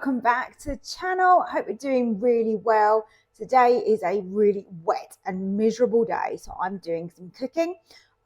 welcome back to the channel. I hope you're doing really well. Today is a really wet and miserable day, so I'm doing some cooking.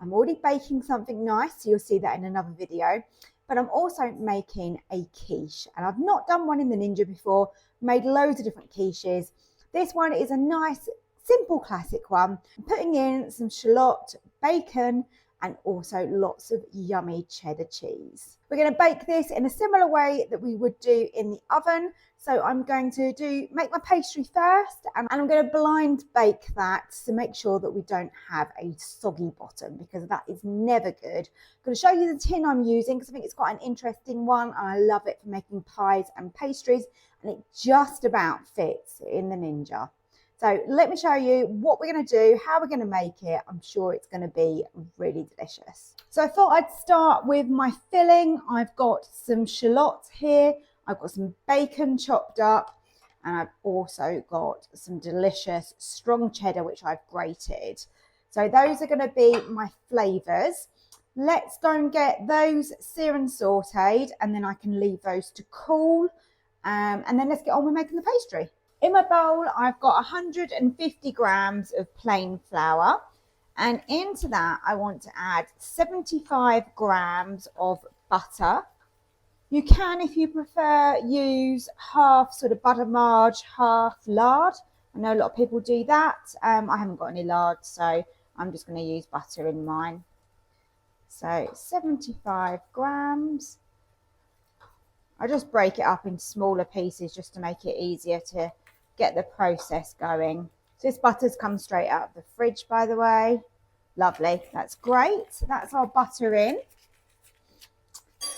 I'm already baking something nice, so you'll see that in another video, but I'm also making a quiche, and I've not done one in the Ninja before. Made loads of different quiches. This one is a nice simple classic one. I'm putting in some shallot, bacon, and also lots of yummy cheddar cheese. We're going to bake this in a similar way that we would do in the oven. So I'm going to make my pastry first, and I'm going to blind bake that to make sure that we don't have a soggy bottom, because that is never good. I'm going to show you the tin I'm using because I think it's quite an interesting one, and I love it for making pies and pastries, and it just about fits in the Ninja. So let me show you what we're going to do, how we're going to make it. I'm sure it's going to be really delicious. So I thought I'd start with my filling. I've got some shallots here. I've got some bacon chopped up, and I've also got some delicious strong cheddar, which I've grated. So those are going to be my flavours. Let's go and get those seared and sautéed, and then I can leave those to cool. And then let's get on with making the pastry. In my bowl, I've got 150 grams of plain flour, and into that I want to add 75 grams of butter. You can, if you prefer, use half sort of butter marge, half lard. I know a lot of people do that. I haven't got any lard, so I'm just going to use butter in mine. So 75 grams. I just break it up into smaller pieces just to make it easier to get the process going. So this butter's come straight out of the fridge, by the way. Lovely, that's great. So that's our butter in.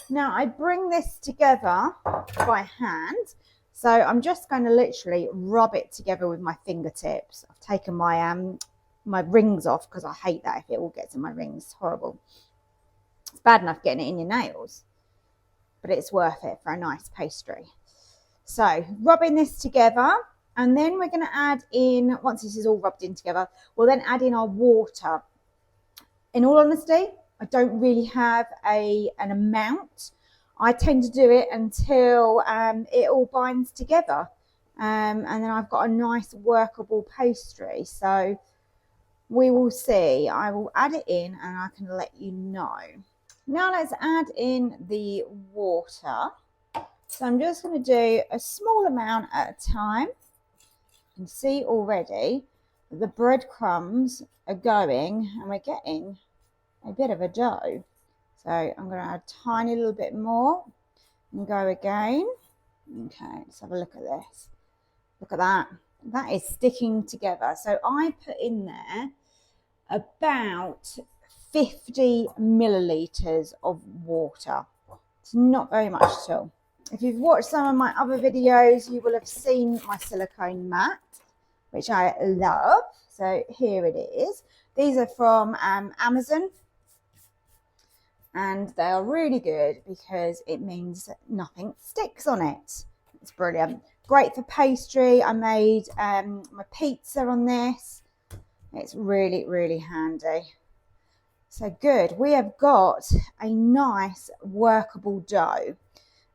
Now I bring this together by hand. So I'm just going to literally rub it together with my fingertips. I've taken my my rings off because I hate that if it all gets in my rings. It's horrible. It's bad enough getting it in your nails, but it's worth it for a nice pastry. So rubbing this together. And then we're going to add in, once this is all rubbed in together, we'll then add in our water. In all honesty, I don't really have an amount. I tend to do it until it all binds together. And then I've got a nice workable pastry. So we will see. I will add it in and I can let you know. Now let's add in the water. So I'm just going to do a small amount at a time. You can see already that the breadcrumbs are going and we're getting a bit of a dough. So I'm going to add a tiny little bit more and go again. Okay, let's have a look at this. Look at that. That is sticking together. So I put in there about 50 millilitres of water. It's not very much at all. If you've watched some of my other videos, you will have seen my silicone mat, which I love. So here it is. These are from Amazon, and they are really good because it means that nothing sticks on it. It's brilliant. Great for pastry. I made my pizza on this. It's really, really handy. So good. We have got a nice workable dough.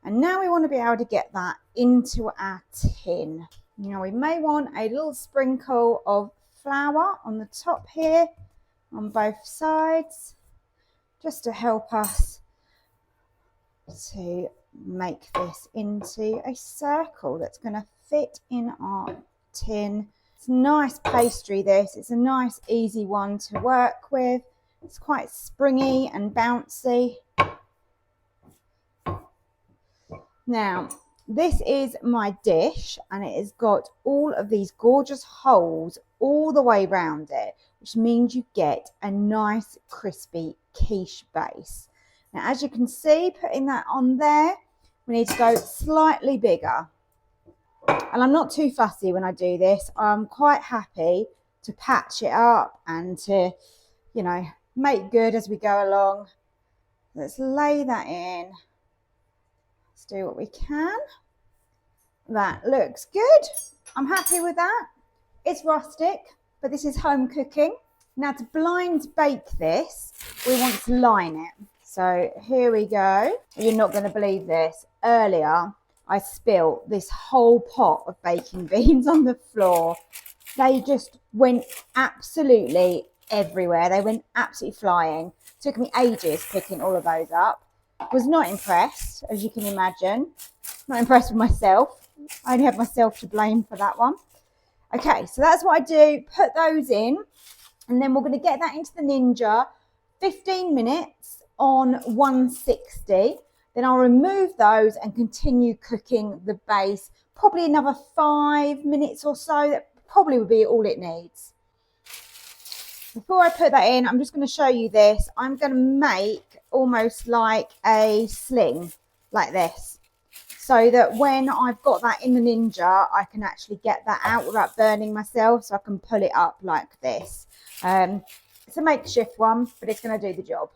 And now we want to be able to get that into our tin. Now we may want a little sprinkle of flour on the top here, on both sides, just to help us to make this into a circle that's going to fit in our tin. It's a nice pastry, this. It's a nice, easy one to work with. It's quite springy and bouncy. Now, this is my dish, and it has got all of these gorgeous holes all the way around it, which means you get a nice crispy quiche base. Now, as you can see, putting that on there, we need to go slightly bigger. And I'm not too fussy when I do this. I'm quite happy to patch it up and to, you know, make good as we go along. Let's lay that in. Let's do what we can. That looks good. I'm happy with that. It's rustic, but this is home cooking. Now to blind bake this, we want to line it. So here we go. You're not going to believe this. Earlier, I spilt this whole pot of baking beans on the floor. They just went absolutely everywhere. They went absolutely flying. Took me ages picking all of those up. Was not impressed, as you can imagine. Not impressed with myself. I only have myself to blame for that one. Okay, so that's what I do. Put those in, and then we're going to get that into the Ninja. 15 minutes on 160. Then I'll remove those and continue cooking the base. Probably another 5 minutes or so. That probably would be all it needs. Before I put that in, I'm just going to show you this. I'm going to make almost like a sling, like this, so that when I've got that in the Ninja, I can actually get that out without burning myself, so I can pull it up like this. It's a makeshift one, but it's going to do the job.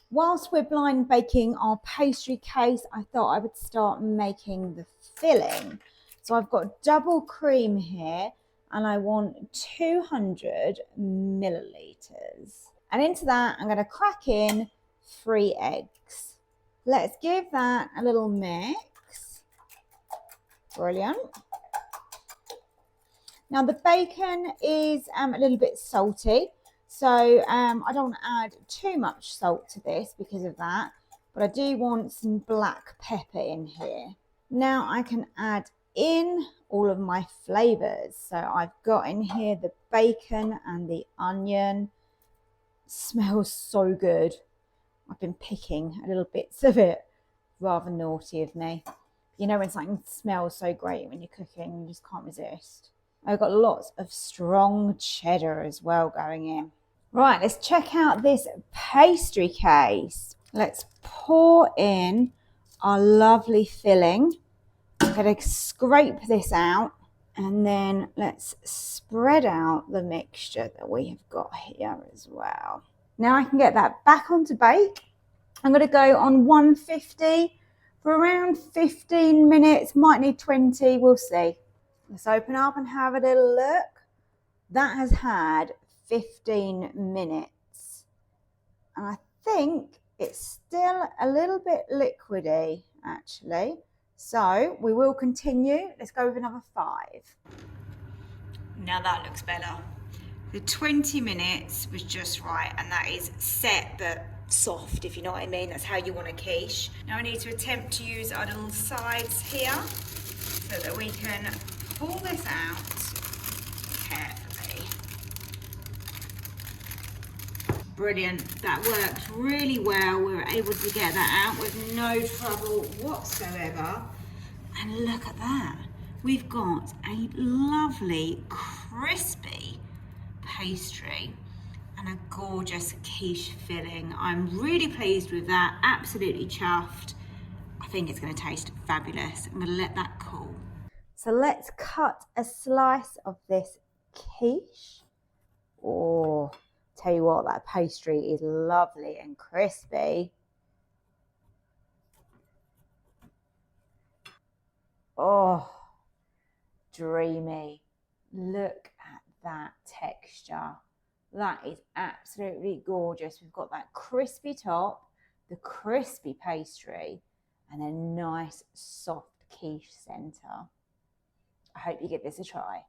Whilst we're blind baking our pastry case, I thought I would start making the filling. So I've got double cream here, and I want 200 millilitres. And into that, I'm going to crack in 3 eggs. Let's give that a little mix. Brilliant. Now the bacon is a little bit salty, so I don't want to add too much salt to this because of that, but I do want some black pepper in here. Now I can add in all of my flavours. So I've got in here the bacon and the onion. It smells so good. I've been picking a little bits of it. Rather naughty of me. You know when something smells so great when you're cooking, you just can't resist. I've got lots of strong cheddar as well going in. Right, let's check out this pastry case. Let's pour in our lovely filling. I'm going to scrape this out, and then let's spread out the mixture that we have got here as well. Now I can get that back onto bake. I'm going to go on 150 for around 15 minutes, might need 20, we'll see. Let's open up and have a little look. That has had 15 minutes. And I think it's still a little bit liquidy, actually. So we will continue. Let's go with another 5. Now that looks better. The 20 minutes was just right, and that is set but soft, if you know what I mean. That's how you want a quiche. Now I need to attempt to use our little sides here so that we can pull this out carefully. Brilliant, that worked really well. We were able to get that out with no trouble whatsoever. And look at that. We've got a lovely, crispy pastry and a gorgeous quiche filling. I'm really pleased with that, absolutely chuffed. I think it's going to taste fabulous. I'm going to let that cool. So let's cut a slice of this quiche. Oh, tell you what, that pastry is lovely and crispy. Oh, dreamy. Look at that texture. That is absolutely gorgeous. We've got that crispy top, the crispy pastry, and a nice soft quiche centre. I hope you give this a try.